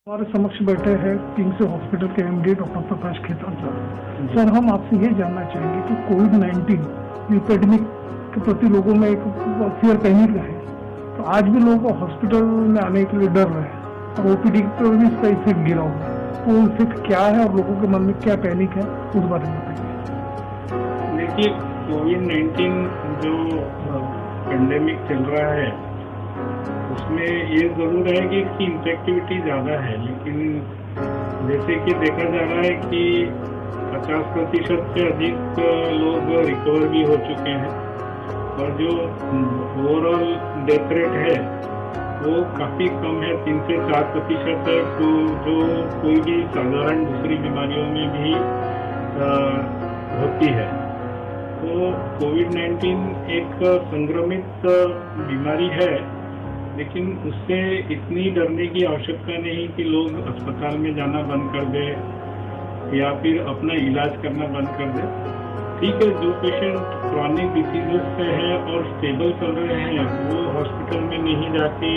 हमारे समक्ष बैठे हैं किंग्स हॉस्पिटल के एमडी डॉक्टर प्रकाश खेतान सर। सर, हम आपसे ये जानना चाहेंगे कि कोविड-19 एपिडेमिक के प्रति लोगों में एक फियर पैनिक है, तो आज भी लोगों को हॉस्पिटल में आने के लिए डर रहे हैं और ओपीडी पर भी इसका इफेक्ट गिरा हुआ है। तो इफेक्ट क्या है और लोगों के मन में क्या पैनिक है, उस बारे में बताइए। देखिए, कोविड-19 जो पेंडेमिक चल रहा है उसमें ये जरूर है कि इसकी इन्फेक्टिविटी ज़्यादा है, लेकिन जैसे कि देखा जा रहा है कि 50% से अधिक लोग रिकवर भी हो चुके हैं और जो ओवरऑल डेथ रेट है वो काफ़ी कम है, 3 से 4% है, तो जो कोई भी साधारण दूसरी बीमारियों में भी होती है। तो कोविड-19 एक संक्रमित बीमारी है, लेकिन उससे इतनी डरने की आवश्यकता नहीं कि लोग अस्पताल में जाना बंद कर दे या फिर अपना इलाज करना बंद कर दे। ठीक है, जो पेशेंट क्रॉनिक डिसीजेस से हैं और स्टेबल चल रहे हैं वो हॉस्पिटल में नहीं जाके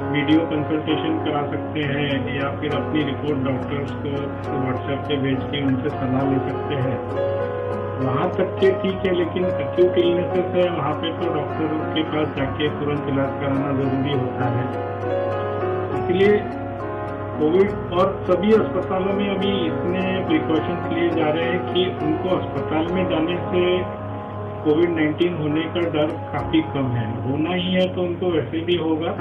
वीडियो कंसल्टेशन करा सकते हैं या फिर अपनी रिपोर्ट डॉक्टर्स को व्हाट्सएप पे भेज के उनसे सलाह ले सकते हैं। वहाँ तक के ठीक है, लेकिन एक्यूट इलनेसेस है, वहाँ पे तो डॉक्टर के पास जाके तुरंत इलाज कराना जरूरी होता है। इसलिए कोविड और सभी अस्पतालों में अभी इतने प्रिकॉशंस लिए जा रहे हैं कि उनको अस्पताल में जाने से कोविड-19 होने का डर काफ़ी कम है। होना ही है तो उनको वैसे भी होगा,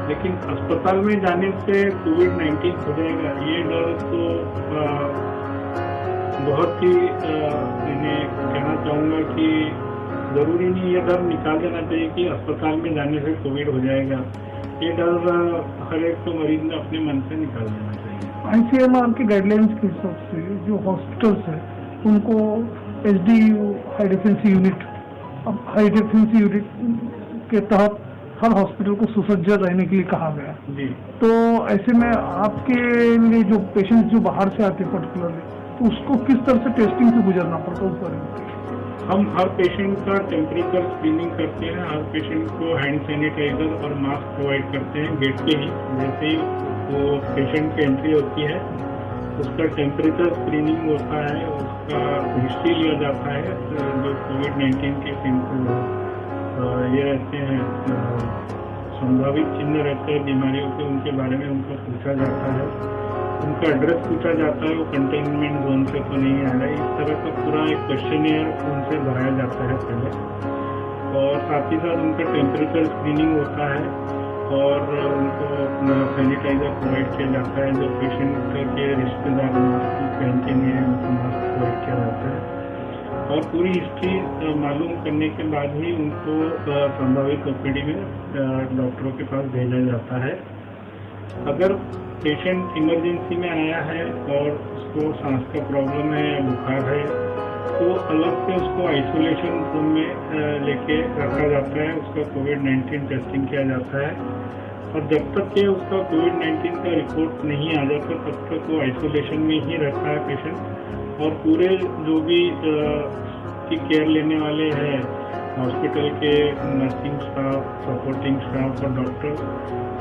लेकिन अस्पताल में जाने से कोविड-19 हो जाएगा ये डर तो बहुत ही मैंने कहना चाहूँगा कि ज़रूरी नहीं, ये डर निकाल देना चाहिए कि अस्पताल में जाने से कोविड हो जाएगा। ये डर हर एक तो मरीज ने अपने मन से निकाल देना चाहिए। ICMR की गाइडलाइंस के हिसाब से जो हॉस्पिटल्स है उनको HDU हाई डिफेंसी यूनिट, अब हाई डिफेंसी यूनिट के तहत हर हॉस्पिटल को सुसज्जित रहने के लिए कहा गया जी। तो ऐसे में आपके लिए जो पेशेंट्स जो बाहर से आते हैं पर्टिकुलरली, तो उसको किस तरह से टेस्टिंग से गुजरना पड़ता है उस बारे में? हम हर पेशेंट का टेम्परेचर स्क्रीनिंग करते हैं, हर पेशेंट को हैंड सैनिटाइजर और मास्क प्रोवाइड करते हैं गेट पे ही। जैसे ही वो पेशेंट की एंट्री होती है उसका टेम्परेचर स्क्रीनिंग होता है, उसका हिस्ट्री लिया जाता है, जो कोविड-19 के ये रहते हैं संभावित चिन्ह रहते हैं बीमारियों के, उनके बारे में उनको पूछा जाता है, उनका एड्रेस पूछा जाता है, वो कंटेनमेंट जोन से तो नहीं आ रहा है। इस तरह का पूरा एक क्वेश्चनियर उनसे भराया जाता है पहले, और साथ ही साथ उनका टेम्परेचर स्क्रीनिंग होता है और उनको सैनिटाइजर प्रोवाइड किया जाता है। जो पेशेंट के रिश्तेदार मास्क पहन के नहीं है उनको मास्क प्रोवाइड किया जाता है और पूरी हिस्ट्री मालूम करने के बाद ही उनको संभावित ओपीडी में डॉक्टरों के पास भेजा जाता है। अगर पेशेंट इमरजेंसी में आया है और उसको सांस का प्रॉब्लम है या बुखार है तो अलग से उसको आइसोलेशन रूम में लेके रखा जाता है, उसका कोविड-19 टेस्टिंग किया जाता है और जब तक कि उसका कोविड-19 का रिपोर्ट नहीं आ जाता तब तक वो आइसोलेशन में ही रहता है पेशेंट। और पूरे जो भी की केयर लेने वाले हैं हॉस्पिटल के नर्सिंग स्टाफ, सपोर्टिंग स्टाफ और डॉक्टर,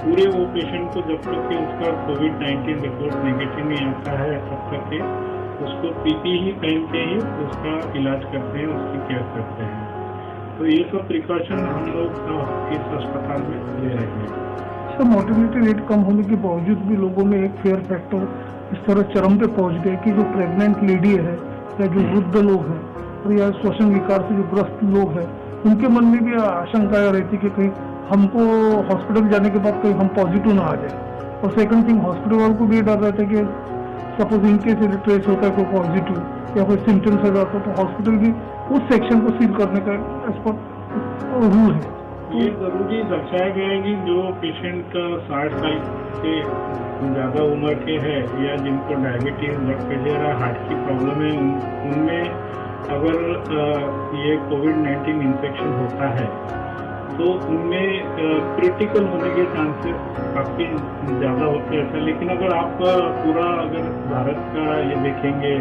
पूरे वो पेशेंट को जब तक कि उसका कोविड-19 रिपोर्ट नेगेटिव नहीं आता है तब तक के उसको PPE पहन के ही उसका इलाज करते हैं, उसकी केयर करते हैं। तो ये सब प्रिकॉशन हम लोग इस अस्पताल में ले रहे हैं। सर, मोर्टेलिटी रेट कम होने के बावजूद भी लोगों में एक फेयर फैक्टर इस तरह चरम पे पहुंच गए कि जो प्रेग्नेंट लेडी है या जो वृद्ध लोग हैं और या श्वसन विकार से जो ग्रस्त लोग हैं, उनके मन में भी आशंका रहती कि कहीं हमको हॉस्पिटल जाने के बाद कहीं हम पॉजिटिव ना आ जाए। और सेकंड थिंग, हॉस्पिटल वालों को भी ये डर रहता है कि सपोज इनकेस ट्रेस होता है कोई पॉजिटिव या कोई सिम्टम्स है तो हॉस्पिटल भी उस सेक्शन को सील करने का रूल है। ये जरूरी दर्शाया गया है कि जो पेशेंट 60 साल से ज़्यादा उम्र के हैं या जिनको डायबिटीज, ब्लड प्रेशर या हार्ट की प्रॉब्लम है, उनमें अगर ये कोविड-19 इन्फेक्शन होता है तो उनमें क्रिटिकल होने के चांसेस काफ़ी ज़्यादा होते हैं। लेकिन अगर आप पूरा अगर भारत का ये देखेंगे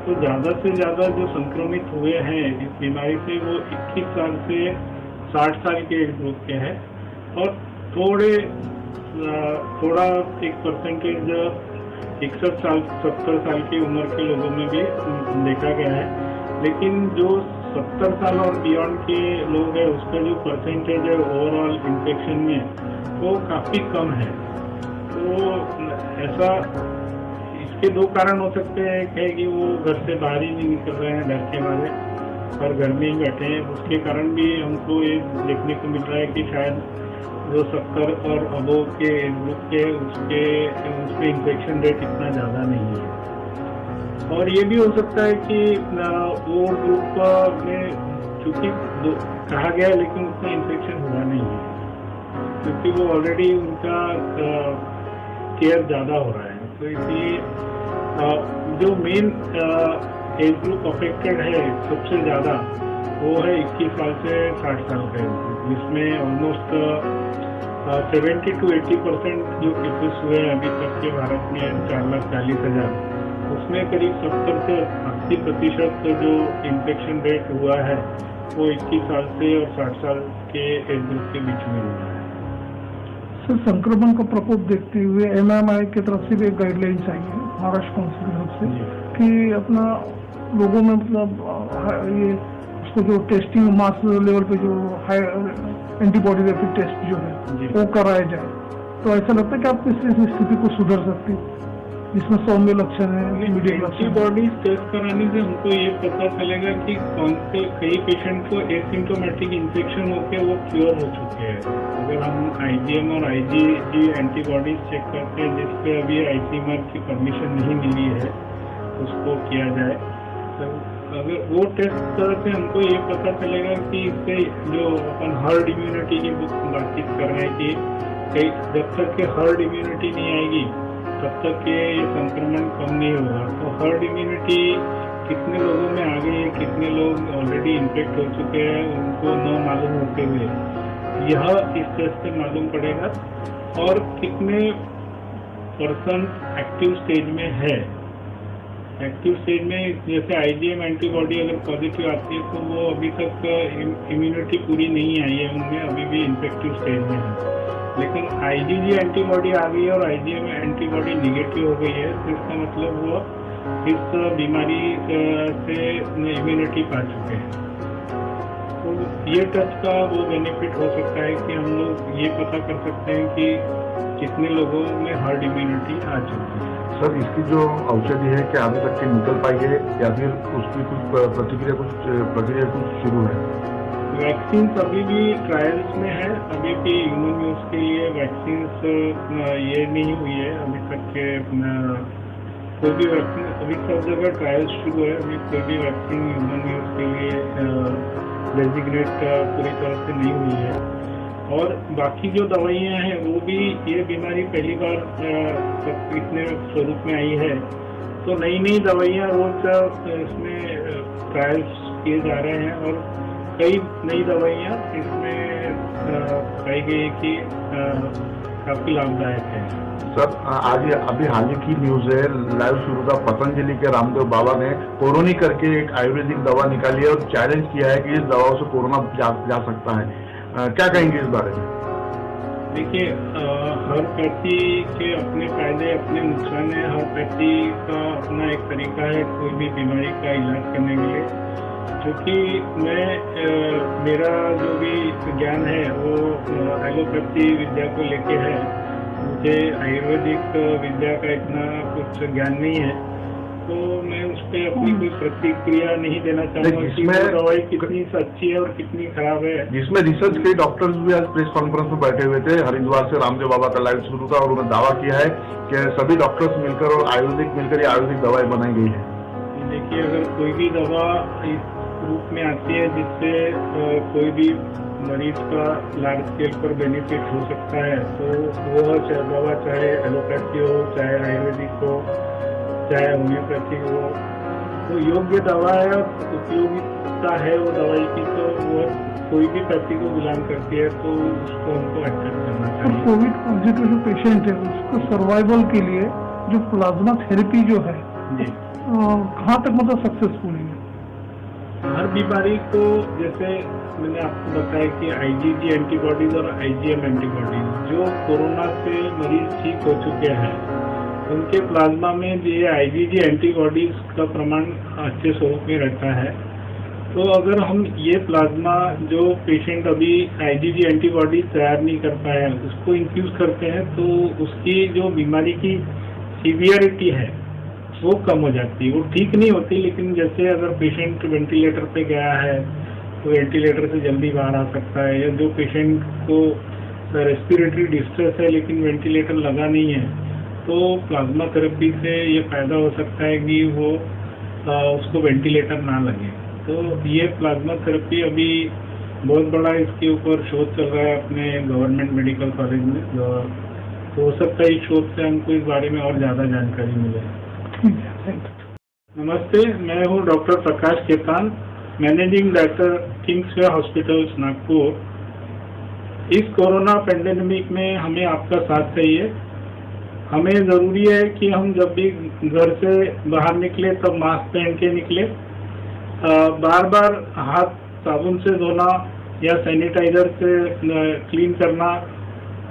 तो ज़्यादा से ज़्यादा जो संक्रमित हुए हैं इस बीमारी से वो 21 साल से 60 साल के एज ग्रुप के हैं और थोड़े थोड़ा एक परसेंटेज 61 साल 70 साल की उम्र के लोगों में भी देखा गया है, लेकिन जो 70 साल और बियॉन्ड के लोग हैं उसका जो परसेंटेज है ओवरऑल इन्फेक्शन में वो काफ़ी कम है। तो ऐसा इसके दो कारण हो सकते हैं, एक है कि वो घर से बाहर ही नहीं निकल रहे हैं डर के मारे और घर में ही बैठे हैं, उसके कारण भी हमको ये देखने को मिल रहा है कि शायद जो 70 और अबोव के एज ग्रुप के उसमें इन्फेक्शन रेट इतना ज़्यादा नहीं है। और ये भी हो सकता है कि वो ग्रुप में चूँकि कहा गया है लेकिन उसमें इन्फेक्शन हुआ नहीं है, क्योंकि वो ऑलरेडी उनका केयर ज़्यादा हो रहा है। तो इसलिए जो मेन एज ग्रुप अफेक्टेड है सबसे ज़्यादा वो है 21 साल से 60 साल का, जिसमें ऑलमोस्ट 70 to 80% जो केसेस हुए हैं अभी तक के भारत में 4,40,000, उसमें करीब 70 से 80% जो इन्फेक्शन रेट हुआ है वो 21 साल से और 60 साल के एज ग्रुप के बीच में हुआ है। सर, संक्रमण का प्रकोप देखते हुए MMI की तरफ से भी एक गाइडलाइंस आई है महाराष्ट्र काउंसिल की तरफ से कि अपना लोगों में मतलब ये उसको जो टेस्टिंग मास लेवल पे जो हाई एंटीबॉडी रैपिड टेस्ट जो है वो कराया जाए। तो ऐसा लगता है कि आप इस स्थिति को सुधर सकते हैं जिसमें सौम्य लक्षण है, मीडियम लक्षण। एंटीबॉडीज टेस्ट कराने से हमको ये पता चलेगा कि कौन से कई पेशेंट को एसिम्टोमेटिक इन्फेक्शन होकर वो क्योर हो चुके हैं। अगर हम IgM और IgG एंटीबॉडीज चेक करते हैं जिसपे अभी ICMR की परमिशन नहीं मिली है उसको किया जाए, तो अगर वो टेस्ट से हमको ये पता चलेगा कि इससे जो अपन हर्ड इम्यूनिटी की बातचीत कर रहे हैं कि जब तक के हर्ड इम्यूनिटी नहीं आएगी तब तक के ये संक्रमण कम नहीं होगा। तो हर्ड इम्यूनिटी कितने लोगों में आ गई है, कितने लोग ऑलरेडी इन्फेक्ट हो चुके हैं उनको न मालूम होते हुए यह इस टेस्ट से मालूम पड़ेगा, और कितने पर्सन एक्टिव स्टेज में है। एक्टिव स्टेज में जैसे IgM एंटीबॉडी अगर पॉजिटिव आती है तो वो अभी तक इम्यूनिटी पूरी नहीं आई है, उनमें अभी भी इन्फेक्टिव स्टेज में है। लेकिन IgG एंटीबॉडी आ गई है और IgM एंटीबॉडी निगेटिव हो गई है, तो इसका मतलब वो इस बीमारी से इम्यूनिटी पा चुके हैं। तो ये टेस्ट का वो बेनिफिट हो सकता है कि हम लोग ये पता कर सकते हैं कि कितने लोगों में हर्ड इम्यूनिटी आ चुकी है। सर, इसकी जो औषधि है क्या अभी तक की निकल पाई है या फिर उसकी कुछ प्रक्रिया कुछ शुरू है? वैक्सीन अभी भी ट्रायल्स में है, अभी भी ह्यूमन यूज के लिए वैक्सीन ये नहीं हुई है अभी तक के कोई भी वैक्सीन। अभी सब जगह ट्रायल्स शुरू है, अभी कोई भी वैक्सीन ह्यूमन यूज के लिए डेजिग्नेट पूरी तरह से नहीं हुई है। और बाकी जो दवाइयाँ हैं वो भी, ये बीमारी पहली बार इतने स्वरूप में आई है तो नई नई दवाइयाँ रोज इसमें ट्रायल्स किए जा रहे हैं और कई नई दवाइयाँ इसमें पाई गई कि काफी लाभदायक है। सर, आज अभी हाल ही की न्यूज है, लाइव शुरू था, पतंजलि के रामदेव बाबा ने कोरोनी करके एक आयुर्वेदिक दवा निकाली है और चैलेंज किया है कि इस दवाओं से कोरोना जा सकता है। क्या कहेंगे इस बारे में? देखिए, हर पैथी के अपने फायदे अपने नुकसान है। हर पैथी का अपना एक तरीका है कोई भी बीमारी का इलाज करने के लिए, क्योंकि मेरा जो भी ज्ञान है वो एलोपैथी विद्या को लेके है। मुझे आयुर्वेदिक विद्या का इतना कुछ ज्ञान नहीं है, तो मैं उस पर अपनी कोई प्रतिक्रिया नहीं देना चाहूँगा कि वो दवाई कितनी अच्छी है और कितनी खराब है। जिसमें रिसर्च के डॉक्टर्स भी आज प्रेस कॉन्फ्रेंस में बैठे हुए थे, हरिद्वार से रामदेव बाबा का लाइव शुरू था और उन्होंने दावा किया है कि सभी डॉक्टर्स मिलकर और आयुर्वेदिक मिलकर आयुर्वेदिक दवाई बनाई गई है। देखिए, अगर कोई भी दवा इस रूप में आती है जिससे कोई भी मरीज का लार्ज स्केल पर बेनिफिट हो सकता है, तो वो दवा चाहे एलोपैथी हो, चाहे आयुर्वेदिक हो, चाहे होम्योपैथी हो, तो योग्य दवा है और उपयोगिता है वो दवाई की, तो वो कोई भी पैथी को बिलोंग करती है तो उसको हमको एक्सेप्ट करना चाहिए। कोविड पॉजिटिव जो पेशेंट है उसको सर्वाइवल के लिए जो प्लाज्मा थेरेपी जो है कहाँ तक मतलब सक्सेसफुल है? हर बीमारी को, जैसे मैंने आपको बताया कि आईजीजी एंटीबॉडीज और आईजीएम एंटीबॉडीज, जो कोरोना से मरीज ठीक हो चुके हैं उनके प्लाज्मा में ये आईजीजी एंटीबॉडीज का प्रमाण अच्छे स्वरूप में रहता है। तो अगर हम ये प्लाज्मा जो पेशेंट अभी आईजीजी एंटीबॉडीज तैयार नहीं कर पाया है उसको इन्फ्यूज करते हैं तो उसकी जो बीमारी की सीवियरिटी है वो कम हो जाती है। वो ठीक नहीं होती, लेकिन जैसे अगर पेशेंट वेंटिलेटर पे गया है तो वेंटिलेटर से जल्दी बाहर आ सकता है, या जो पेशेंट को रेस्पिरेटरी डिस्ट्रेस है लेकिन वेंटिलेटर लगा नहीं है तो प्लाज्मा थेरेपी से ये फायदा हो सकता है कि वो उसको वेंटिलेटर ना लगे। तो ये प्लाज्मा थेरेपी अभी बहुत बड़ा इसके ऊपर शोध चल रहा है अपने गवर्नमेंट मेडिकल कॉलेज में, तो हो सकता है इस शोध से हमको इस बारे में और ज़्यादा जानकारी मिले। नमस्ते, मैं हूँ doctor Prakash Ketan, managing director Kingsway Hospitals Nagpur. इस कोरोना पेंडेमिक में हमें आपका साथ चाहिए। हमें ज़रूरी है कि हम जब भी घर से बाहर निकले तब मास्क पहन के निकले। बार बार हाथ साबुन से धोना या सैनिटाइजर से क्लीन करना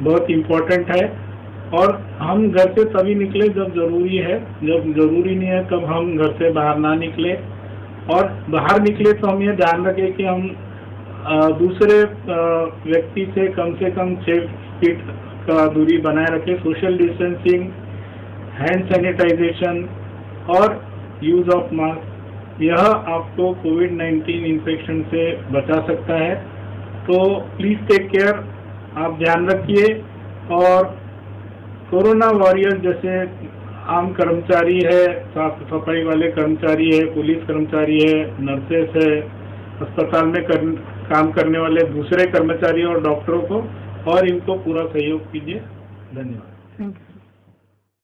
बहुत इम्पोर्टेंट है। और हम घर से तभी निकले जब ज़रूरी है, जब ज़रूरी नहीं है तब हम घर से बाहर ना निकले। और बाहर निकले तो हम ये ध्यान रखें कि हम दूसरे व्यक्ति से कम 6 फीट का दूरी बनाए रखें। सोशल डिस्टेंसिंग, हैंड सैनिटाइजेशन और यूज़ ऑफ मास्क, यह आपको कोविड-19 इन्फेक्शन से बचा सकता है। तो प्लीज़ टेक केयर, आप ध्यान रखिए। और कोरोना वॉरियर जैसे आम कर्मचारी है, साफ सफाई वाले कर्मचारी है, पुलिस कर्मचारी है, नर्सेस है, अस्पताल में काम करने वाले दूसरे कर्मचारी और डॉक्टरों को और इनको पूरा सहयोग कीजिए। धन्यवाद।